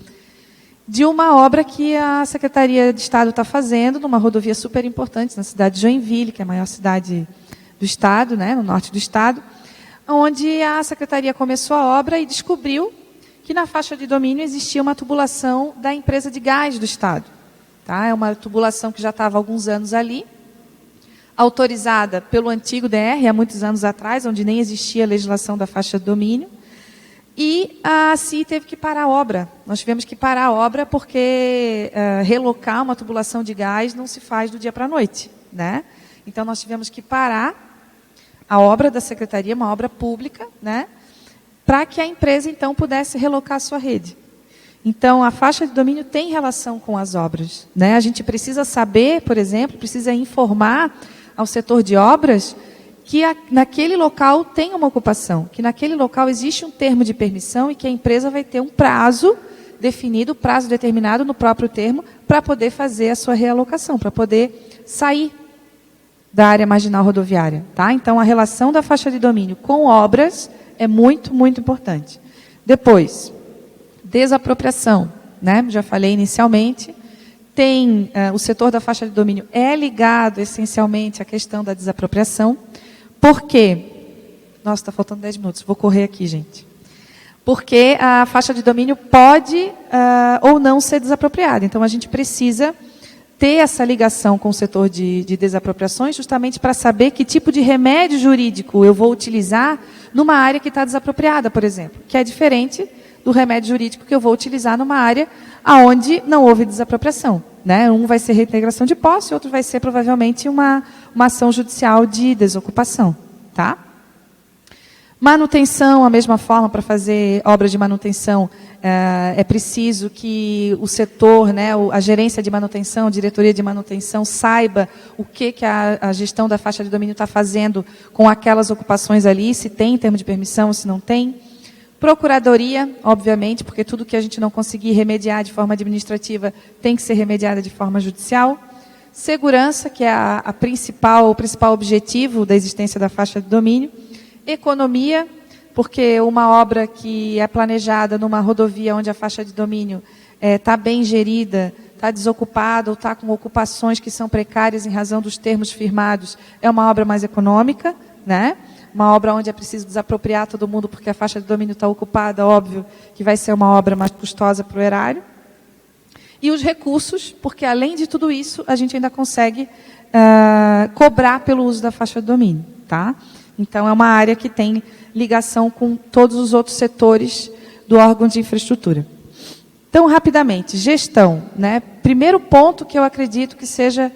de uma obra que a Secretaria de Estado está fazendo, numa rodovia super importante, na cidade de Joinville, que é a maior cidade do Estado, né, no norte do Estado, onde a Secretaria começou a obra e descobriu que na faixa de domínio existia uma tubulação da empresa de gás do Estado. Tá? É uma tubulação que já estava há alguns anos ali, autorizada pelo antigo DR, há muitos anos atrás, onde nem existia a legislação da faixa de domínio, e a CI teve que parar a obra. Nós tivemos que parar a obra porque relocar uma tubulação de gás não se faz do dia para a noite, né? Então, nós tivemos que parar a obra da secretaria, uma obra pública, né, para que a empresa, então, pudesse relocar a sua rede. Então, a faixa de domínio tem relação com as obras, né? A gente precisa saber, por exemplo, precisa informar ao setor de obras que naquele local tem uma ocupação, que naquele local existe um termo de permissão e que a empresa vai ter um prazo definido, prazo determinado no próprio termo, para poder fazer a sua realocação, para poder sair da área marginal rodoviária. Tá? Então, a relação da faixa de domínio com obras é muito, muito importante. Depois, desapropriação, né? Já falei inicialmente, tem o setor da faixa de domínio é ligado essencialmente à questão da desapropriação. Por quê? Nossa, está faltando 10 minutos, vou correr aqui, gente. Porque a faixa de domínio pode ou não ser desapropriada. Então, a gente precisa ter essa ligação com o setor de desapropriações justamente para saber que tipo de remédio jurídico eu vou utilizar numa área que está desapropriada, por exemplo, que é diferente do remédio jurídico que eu vou utilizar numa área onde não houve desapropriação. Né? Um vai ser reintegração de posse, outro vai ser provavelmente uma ação judicial de desocupação. Tá? Manutenção, a mesma forma, para fazer obras de manutenção, é preciso que o setor, né, a gerência de manutenção, a diretoria de manutenção, saiba o que a gestão da faixa de domínio está fazendo com aquelas ocupações ali, se tem termo de permissão, se não tem. Procuradoria, obviamente, porque tudo que a gente não conseguir remediar de forma administrativa tem que ser remediado de forma judicial. Segurança, que é o principal objetivo da existência da faixa de domínio. Economia, porque uma obra que é planejada numa rodovia onde a faixa de domínio está bem gerida, está desocupada ou está com ocupações que são precárias em razão dos termos firmados, é uma obra mais econômica, né? Uma obra onde é preciso desapropriar todo mundo porque a faixa de domínio está ocupada, óbvio que vai ser uma obra mais custosa para o erário. E os recursos, porque além de tudo isso, a gente ainda consegue cobrar pelo uso da faixa de domínio. Tá? Então, é uma área que tem ligação com todos os outros setores do órgão de infraestrutura. Então, rapidamente, gestão. Né? Primeiro ponto que eu acredito que seja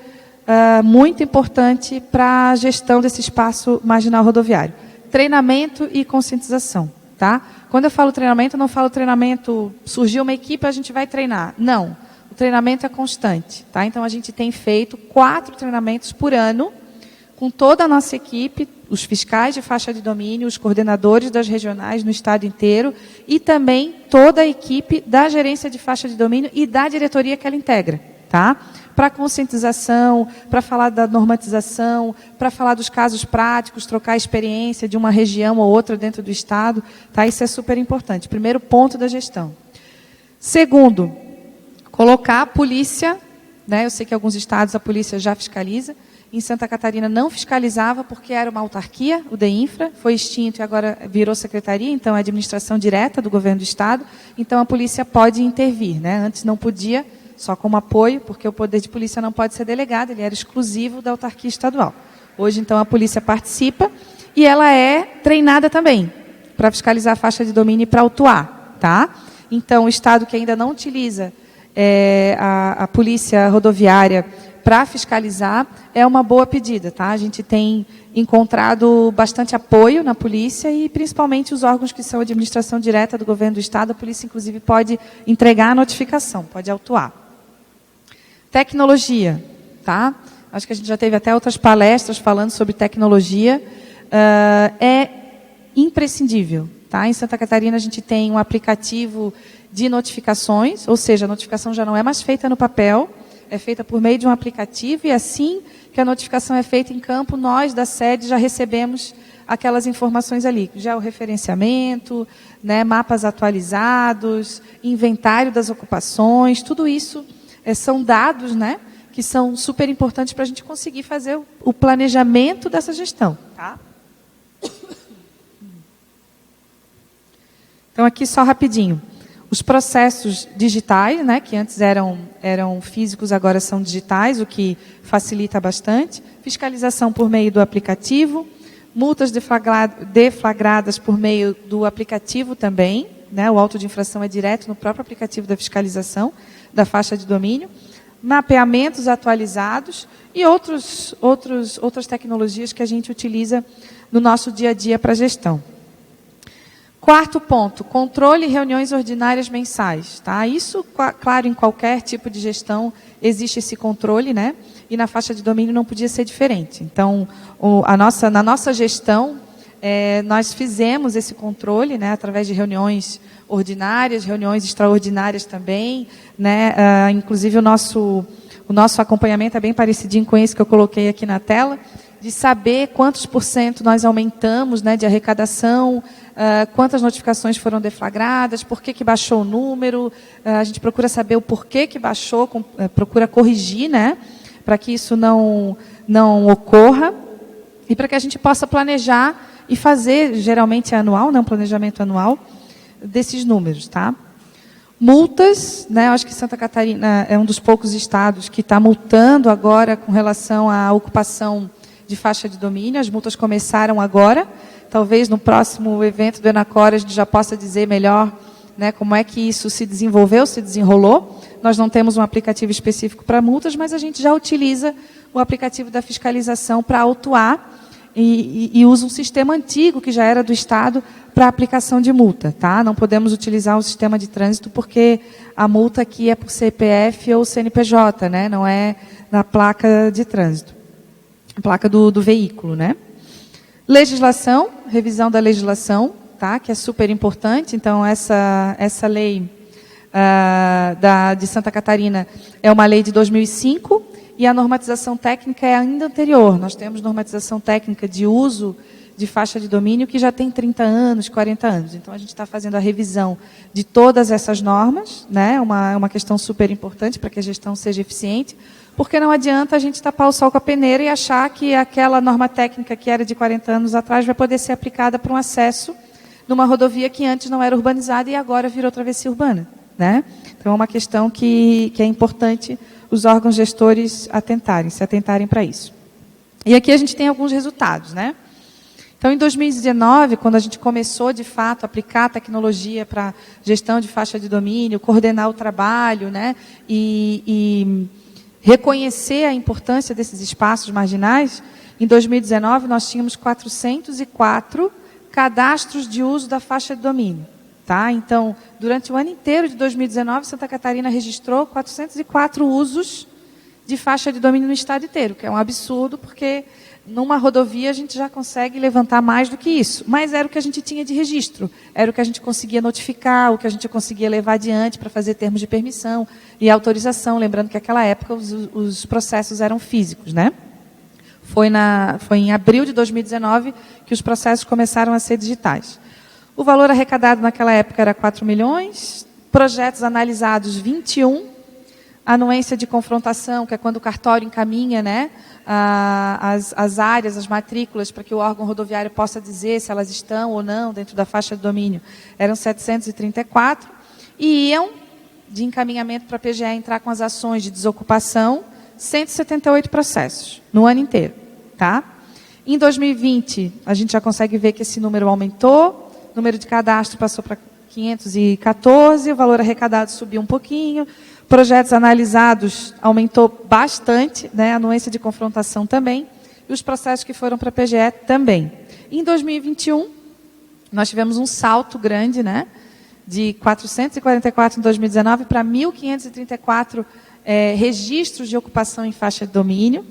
muito importante para a gestão desse espaço marginal rodoviário. Treinamento e conscientização. Tá? Quando eu falo treinamento, eu não falo treinamento, surgiu uma equipe, a gente vai treinar. Não, o treinamento é constante. Tá? Então, a gente tem feito 4 treinamentos por ano, com toda a nossa equipe, os fiscais de faixa de domínio, os coordenadores das regionais no estado inteiro e também toda a equipe da gerência de faixa de domínio e da diretoria que ela integra. Tá? Para conscientização, para falar da normatização, para falar dos casos práticos, trocar a experiência de uma região ou outra dentro do estado. Tá? Isso é super importante. Primeiro ponto da gestão. Segundo, colocar a polícia, né? Eu sei que em alguns estados a polícia já fiscaliza. Em Santa Catarina não fiscalizava porque era uma autarquia, o DEINFRA, foi extinto e agora virou secretaria, então é administração direta do governo do estado, então a polícia pode intervir. Né? Antes não podia, só como apoio, porque o poder de polícia não pode ser delegado, ele era exclusivo da autarquia estadual. Hoje, então, a polícia participa e ela é treinada também para fiscalizar a faixa de domínio e para autuar. Tá? Então, o estado que ainda não utiliza a polícia rodoviária para fiscalizar é uma boa pedida. Tá? A gente tem encontrado bastante apoio na polícia e principalmente os órgãos que são administração direta do governo do estado, a polícia inclusive pode entregar a notificação, pode autuar. Tecnologia. Tá? Acho que a gente já teve até outras palestras falando sobre tecnologia. É imprescindível. Tá? Em Santa Catarina a gente tem um aplicativo de notificações, ou seja, a notificação já não é mais feita no papel, é feita por meio de um aplicativo e assim que a notificação é feita em campo, nós da sede já recebemos aquelas informações ali, georreferenciamento, né, mapas atualizados, inventário das ocupações, tudo isso são dados, né, que são super importantes para a gente conseguir fazer o planejamento dessa gestão. Tá? Então, aqui só rapidinho. Os processos digitais, né, que antes eram físicos, agora são digitais, o que facilita bastante. Fiscalização por meio do aplicativo. Multas deflagradas por meio do aplicativo também. Né, o auto de infração é direto no próprio aplicativo da fiscalização da faixa de domínio. mapeamentos atualizados e outras tecnologias que a gente utiliza no nosso dia a dia para gestão. Quarto ponto, controle e reuniões ordinárias mensais. Tá? Isso, claro, em qualquer tipo de gestão existe esse controle, né? E na faixa de domínio não podia ser diferente. Então, na nossa gestão, nós fizemos esse controle, né, através de reuniões ordinárias, reuniões extraordinárias também, né? Inclusive o nosso acompanhamento é bem parecidinho com esse que eu coloquei aqui na tela, de saber quantos % nós aumentamos, né, de arrecadação, quantas notificações foram deflagradas, por que baixou o número, a gente procura saber o porquê que baixou, procura corrigir, né, para que isso não ocorra, e para que a gente possa planejar e fazer, geralmente é anual, né, um planejamento anual, desses números. Tá? Multas, né, eu acho que Santa Catarina é um dos poucos estados que está multando agora com relação à ocupação de faixa de domínio. As multas começaram agora. Talvez no próximo evento do Enacor a gente já possa dizer melhor, né, como é que isso se desenvolveu, se desenrolou. Nós não temos um aplicativo específico para multas, mas a gente já utiliza o aplicativo da fiscalização para autuar e usa um sistema antigo que já era do Estado para aplicação de multa. Tá? Não podemos utilizar o sistema de trânsito porque a multa aqui é por CPF ou CNPJ, né? Não é na placa de trânsito, a placa do veículo. Né? Legislação, revisão da legislação, tá? Que é super importante. Então, essa lei de Santa Catarina é uma lei de 2005, e a normatização técnica é ainda anterior. Nós temos normatização técnica de uso de faixa de domínio que já tem 30 anos, 40 anos. Então, a gente está fazendo a revisão de todas essas normas, né? Uma questão super importante para que a gestão seja eficiente, porque não adianta a gente tapar o sol com a peneira e achar que aquela norma técnica que era de 40 anos atrás vai poder ser aplicada para um acesso numa rodovia que antes não era urbanizada e agora virou travessia urbana. Né? Então, é uma questão que é importante os órgãos gestores se atentarem para isso. E aqui a gente tem alguns resultados. Né? Então, em 2019, quando a gente começou, de fato, a aplicar a tecnologia para gestão de faixa de domínio, coordenar o trabalho, né? e reconhecer a importância desses espaços marginais, em 2019 nós tínhamos 404 cadastros de uso da faixa de domínio. Tá? Então, durante o ano inteiro de 2019, Santa Catarina registrou 404 usos de faixa de domínio no estado inteiro, que é um absurdo, porque numa rodovia a gente já consegue levantar mais do que isso. Mas era o que a gente tinha de registro, era o que a gente conseguia notificar, o que a gente conseguia levar adiante para fazer termos de permissão e autorização. Lembrando que naquela época os processos eram físicos. Né? Foi em abril de 2019 que os processos começaram a ser digitais. O valor arrecadado naquela época era 4 milhões, projetos analisados 21, anuência de confrontação, que é quando o cartório encaminha, né, as áreas, as matrículas, para que o órgão rodoviário possa dizer se elas estão ou não dentro da faixa de domínio, eram 734, e iam de encaminhamento para a PGE entrar com as ações de desocupação, 178 processos, no ano inteiro. Tá? Em 2020, a gente já consegue ver que esse número aumentou, o número de cadastro passou para 514, o valor arrecadado subiu um pouquinho, projetos analisados aumentou bastante, né, a anuência de confrontação também, e os processos que foram para a PGE também. Em 2021, nós tivemos um salto grande, né, de 444 em 2019 para 1.534 registros de ocupação em faixa de domínio.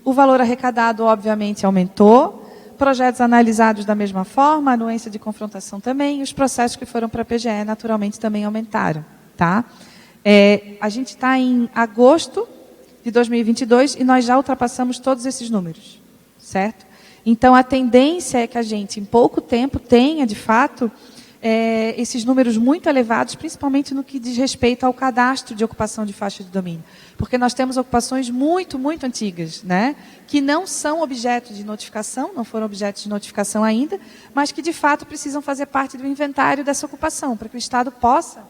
O valor arrecadado, obviamente, aumentou. Projetos analisados da mesma forma, anuência de confrontação também, e os processos que foram para a PGE, naturalmente, também aumentaram. Tá? A gente está em agosto de 2022 e nós já ultrapassamos todos esses números. Certo? Então, a tendência é que a gente, em pouco tempo, tenha, de fato, esses números muito elevados, principalmente no que diz respeito ao cadastro de ocupação de faixa de domínio. Porque nós temos ocupações muito, muito antigas, né, que não são objeto de notificação, não foram objeto de notificação ainda, mas que, de fato, precisam fazer parte do inventário dessa ocupação, para que o Estado possa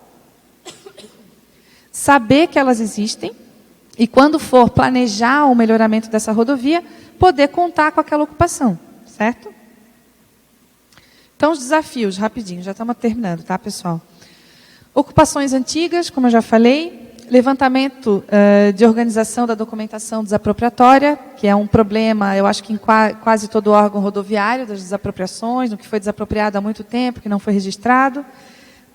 saber que elas existem e, quando for planejar o melhoramento dessa rodovia, poder contar com aquela ocupação. Certo? Então, os desafios, rapidinho, já estamos terminando, tá, pessoal? Ocupações antigas, como eu já falei, levantamento de organização da documentação desapropriatória, que é um problema, eu acho que em quase todo órgão rodoviário, das desapropriações, no que foi desapropriado há muito tempo, que não foi registrado.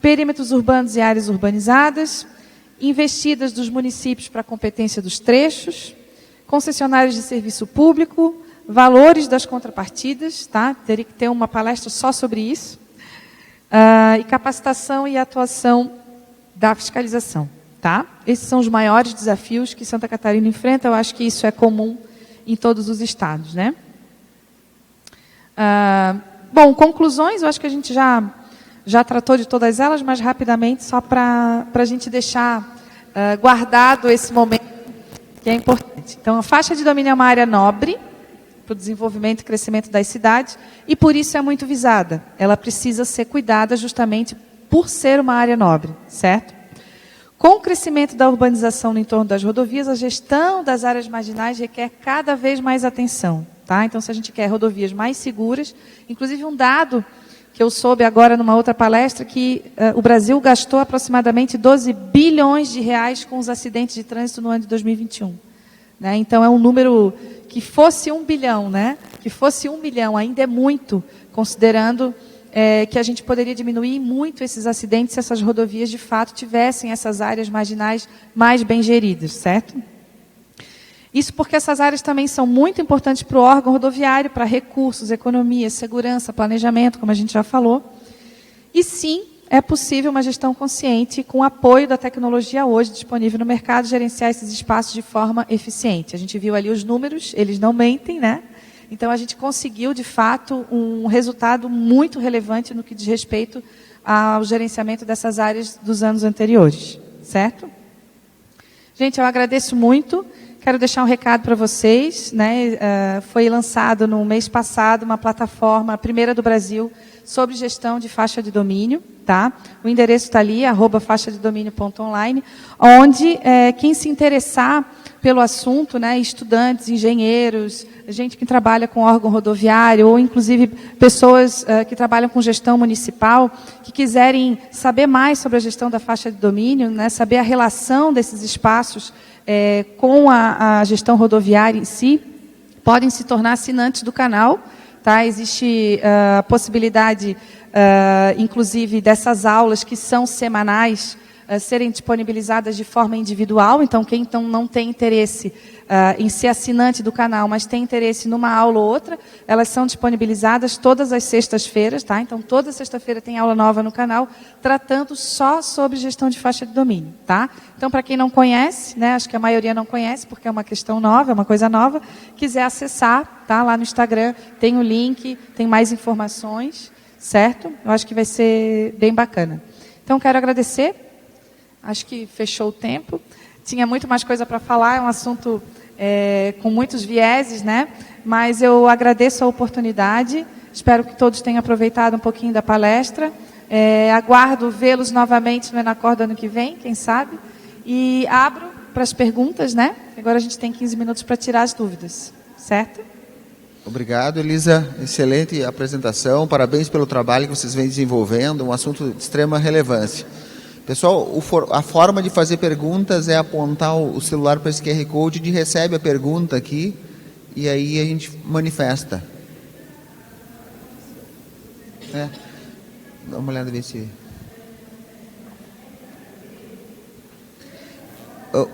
Perímetros urbanos e áreas urbanizadas. Investidas dos municípios para a competência dos trechos. Concessionários de serviço público. Valores das contrapartidas, tá? Teria que ter uma palestra só sobre isso. E capacitação e atuação da fiscalização. Tá? Esses são os maiores desafios que Santa Catarina enfrenta. Eu acho que isso é comum em todos os estados, né? Bom, conclusões, eu acho que a gente já tratou de todas elas, mas rapidamente, só para a gente deixar guardado esse momento que é importante. Então, a faixa de domínio é uma área nobre para o desenvolvimento e crescimento das cidades, e por isso é muito visada. Ela precisa ser cuidada justamente por ser uma área nobre, certo? Com o crescimento da urbanização no entorno das rodovias, a gestão das áreas marginais requer cada vez mais atenção. Tá? Então, se a gente quer rodovias mais seguras, inclusive um dado que eu soube agora numa outra palestra, que o Brasil gastou aproximadamente 12 bilhões de reais com os acidentes de trânsito no ano de 2021. Né? Então, é um número que fosse 1 bilhão, né? Que fosse 1 milhão, ainda é muito, considerando que a gente poderia diminuir muito esses acidentes se essas rodovias, de fato, tivessem essas áreas marginais mais bem geridas, certo? Isso porque essas áreas também são muito importantes para o órgão rodoviário, para recursos, economia, segurança, planejamento, como a gente já falou. E sim, é possível uma gestão consciente com o apoio da tecnologia hoje disponível no mercado, gerenciar esses espaços de forma eficiente. A gente viu ali os números, eles não mentem, né? Então, a gente conseguiu, de fato, um resultado muito relevante no que diz respeito ao gerenciamento dessas áreas dos anos anteriores, certo? Gente, eu agradeço muito. Quero deixar um recado para vocês. Né? Foi lançado no mês passado uma plataforma, a primeira do Brasil, sobre gestão de faixa de domínio. Tá? O endereço está ali, @faixadedomínio.online, onde quem se interessar pelo assunto, né, estudantes, engenheiros, gente que trabalha com órgão rodoviário, ou inclusive pessoas que trabalham com gestão municipal, que quiserem saber mais sobre a gestão da faixa de domínio, né, saber a relação desses espaços com a gestão rodoviária em si, podem se tornar assinantes do canal. Tá? Existe a possibilidade, inclusive, dessas aulas que são semanais, serem disponibilizadas de forma individual. Então, quem não tem interesse em ser assinante do canal, mas tem interesse numa aula ou outra, elas são disponibilizadas todas as sextas-feiras. Tá? Então, toda sexta-feira tem aula nova no canal, tratando só sobre gestão de faixa de domínio. Tá? Então, para quem não conhece, né, acho que a maioria não conhece, porque é uma questão nova, é uma coisa nova, quiser acessar, tá? Lá no Instagram tem o link, tem mais informações, certo? Eu acho que vai ser bem bacana. Então, quero agradecer. Acho que fechou o tempo. Tinha muito mais coisa para falar, é um assunto com muitos vieses, né? Mas eu agradeço a oportunidade, espero que todos tenham aproveitado um pouquinho da palestra. Aguardo vê-los novamente no Enacor do ano que vem, quem sabe. E abro para as perguntas, né? Agora a gente tem 15 minutos para tirar as dúvidas, certo? Obrigado, Elisa. Excelente apresentação. Parabéns pelo trabalho que vocês vêm desenvolvendo, um assunto de extrema relevância. Pessoal, a forma de fazer perguntas é apontar o celular para esse QR Code, e recebe a pergunta aqui, e aí a gente manifesta. Dá uma olhada, ver se...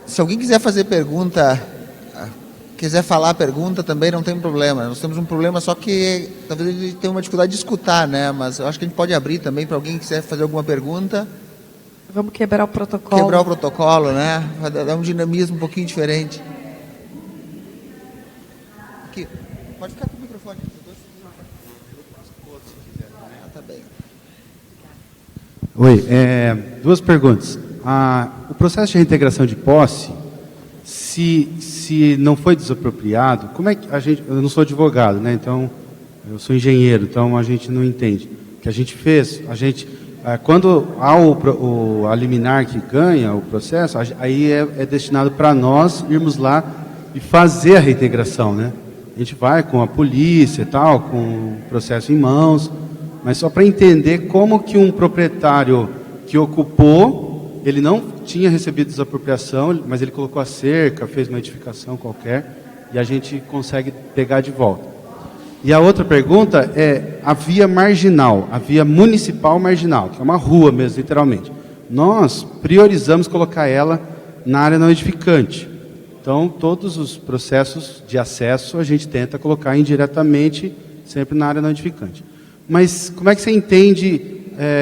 Se alguém quiser fazer pergunta, quiser falar a pergunta, também não tem problema. Nós temos um problema, só que talvez ele tenha uma dificuldade de escutar, né? Mas eu acho que a gente pode abrir também para alguém que quiser fazer alguma pergunta. Vamos quebrar o protocolo. Quebrar o protocolo, né? Vai dar um dinamismo um pouquinho diferente. Aqui. Pode ficar com o microfone. Tá bem. Oi, duas perguntas. O processo de reintegração de posse, se não foi desapropriado, como é que a gente... Eu não sou advogado, né? Então, eu sou engenheiro, então a gente não entende. O que a gente fez, quando há a liminar que ganha o processo, aí é destinado para nós irmos lá e fazer a reintegração, né? A gente vai com a polícia e tal, com o processo em mãos, mas só para entender como que um proprietário que ocupou ele não tinha recebido desapropriação, mas ele colocou a cerca, fez uma edificação qualquer, e a gente consegue pegar de volta. E a outra pergunta é a via marginal, a via municipal marginal, que é uma rua mesmo, literalmente. Nós priorizamos colocar ela na área não edificante. Então, todos os processos de acesso a gente tenta colocar indiretamente, sempre na área não edificante. Mas como é que você entende,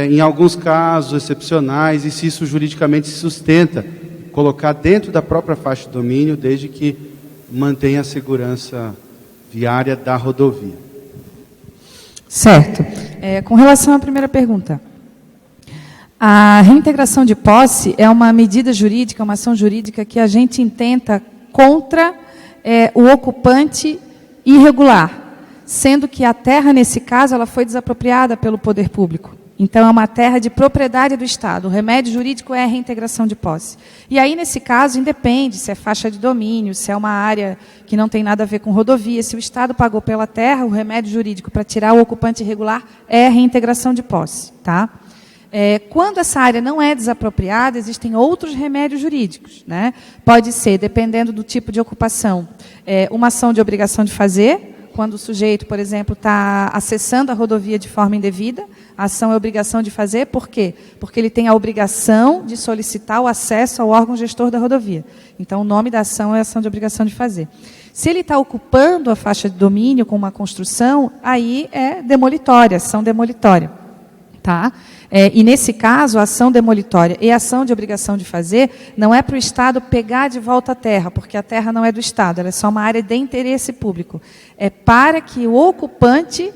em alguns casos excepcionais, e se isso juridicamente se sustenta, colocar dentro da própria faixa de domínio, desde que mantenha a segurança viária da rodovia? Certo. Com relação à primeira pergunta, a reintegração de posse é uma medida jurídica, uma ação jurídica que a gente intenta contra o ocupante irregular, sendo que a terra, nesse caso, ela foi desapropriada pelo poder público. Então, é uma terra de propriedade do Estado. O remédio jurídico é a reintegração de posse. E aí, nesse caso, independe se é faixa de domínio, se é uma área que não tem nada a ver com rodovia. Se o Estado pagou pela terra, o remédio jurídico para tirar o ocupante irregular é a reintegração de posse. Tá? Quando essa área não é desapropriada, existem outros remédios jurídicos. Né? Pode ser, dependendo do tipo de ocupação, uma ação de obrigação de fazer, quando o sujeito, por exemplo, está acessando a rodovia de forma indevida, a ação é obrigação de fazer, por quê? Porque ele tem a obrigação de solicitar o acesso ao órgão gestor da rodovia. Então, o nome da ação é ação de obrigação de fazer. Se ele está ocupando a faixa de domínio com uma construção, aí é demolitória, ação demolitória. Tá? E, nesse caso, a ação demolitória e a ação de obrigação de fazer não é para o Estado pegar de volta a terra, porque a terra não é do Estado, ela é só uma área de interesse público. É para que o ocupante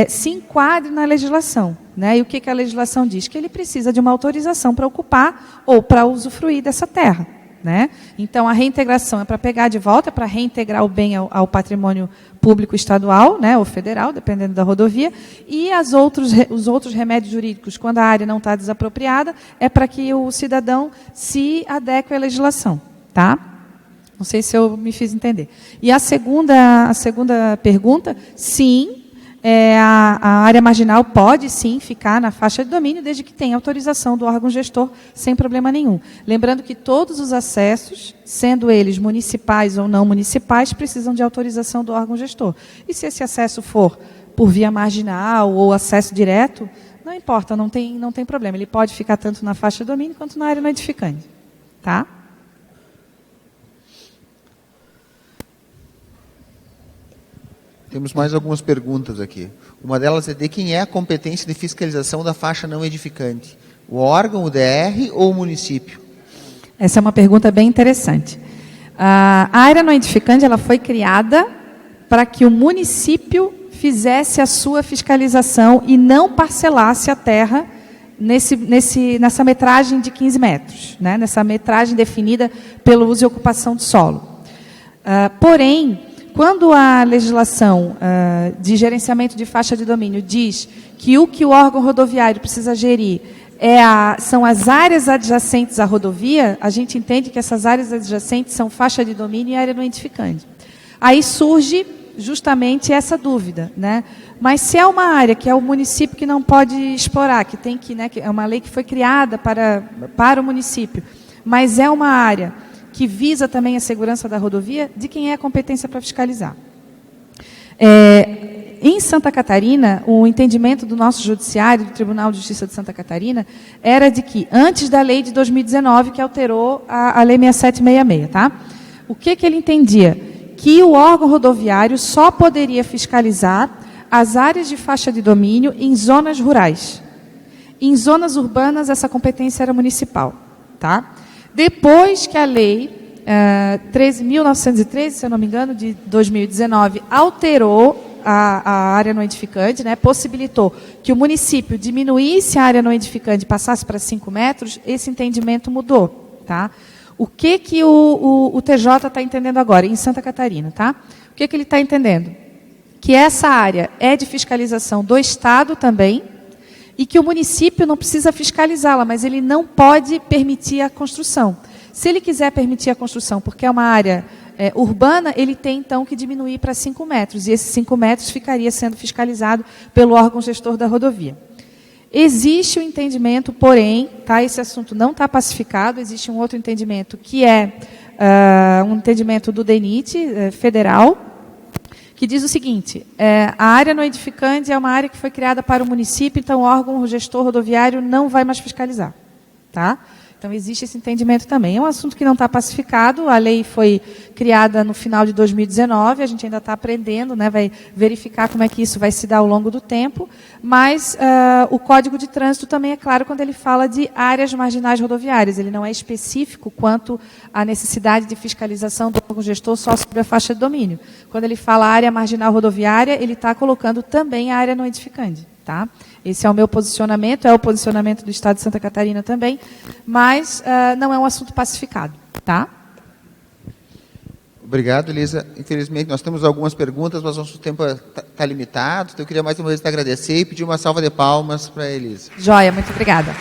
se enquadre na legislação. Né? E o que a legislação diz? Que ele precisa de uma autorização para ocupar ou para usufruir dessa terra. Né? Então, a reintegração é para pegar de volta, é para reintegrar o bem ao patrimônio público estadual, né, ou federal, dependendo da rodovia, e os outros remédios jurídicos, quando a área não está desapropriada, é para que o cidadão se adeque à legislação. Tá? Não sei se eu me fiz entender. E a segunda pergunta, sim, a área marginal pode, sim, ficar na faixa de domínio, desde que tenha autorização do órgão gestor, sem problema nenhum. Lembrando que todos os acessos, sendo eles municipais ou não municipais, precisam de autorização do órgão gestor. E se esse acesso for por via marginal ou acesso direto, não importa, não tem problema. Ele pode ficar tanto na faixa de domínio quanto na área não edificante. Tá? Temos mais algumas perguntas aqui. Uma delas é de quem é a competência de fiscalização da faixa não edificante? O órgão, o DR ou o município? Essa é uma pergunta bem interessante. A área não edificante ela foi criada para que o município fizesse a sua fiscalização e não parcelasse a terra nessa metragem de 15 metros, né? Nessa metragem definida pelo uso e ocupação do solo. Porém, quando a legislação de gerenciamento de faixa de domínio diz que o órgão rodoviário precisa gerir são as áreas adjacentes à rodovia, a gente entende que essas áreas adjacentes são faixa de domínio e área não edificante. Aí surge justamente essa dúvida, né? Mas se é uma área que é o município que não pode explorar, que tem que, né, que é uma lei que foi criada para o município, mas é uma área que visa também a segurança da rodovia, de quem é a competência para fiscalizar. Em Santa Catarina, o entendimento do nosso judiciário, do Tribunal de Justiça de Santa Catarina, era de que, antes da lei de 2019, que alterou a lei 6766, tá? O que ele entendia? Que o órgão rodoviário só poderia fiscalizar as áreas de faixa de domínio em zonas rurais. Em zonas urbanas, essa competência era municipal, tá? Depois que a lei 13.913, se eu não me engano, de 2019, alterou a área não edificante, né, possibilitou que o município diminuísse a área não edificante e passasse para 5 metros, esse entendimento mudou. Tá? O que o TJ está entendendo agora, em Santa Catarina? Tá? O que ele está entendendo? Que essa área é de fiscalização do Estado também, e que o município não precisa fiscalizá-la, mas ele não pode permitir a construção. Se ele quiser permitir a construção, porque é uma área urbana, ele tem, então, que diminuir para 5 metros, e esses 5 metros ficaria sendo fiscalizado pelo órgão gestor da rodovia. Existe o entendimento, porém, tá, esse assunto não está pacificado, existe um outro entendimento que é um entendimento do DENIT federal, que diz o seguinte: a área não edificante é uma área que foi criada para o município, então o órgão gestor rodoviário não vai mais fiscalizar. Tá? Então, existe esse entendimento também. É um assunto que não está pacificado, a lei foi criada no final de 2019, a gente ainda está aprendendo, né, vai verificar como é que isso vai se dar ao longo do tempo, mas o Código de Trânsito também é claro quando ele fala de áreas marginais rodoviárias, ele não é específico quanto à necessidade de fiscalização do órgão gestor só sobre a faixa de domínio. Quando ele fala área marginal rodoviária, ele está colocando também a área não edificante. Tá? Esse é o meu posicionamento, é o posicionamento do Estado de Santa Catarina também, mas não é um assunto pacificado. Tá? Obrigado, Elisa. Infelizmente, nós temos algumas perguntas, mas nosso tempo está limitado, então eu queria mais uma vez te agradecer e pedir uma salva de palmas para a Elisa. Joia, muito obrigada.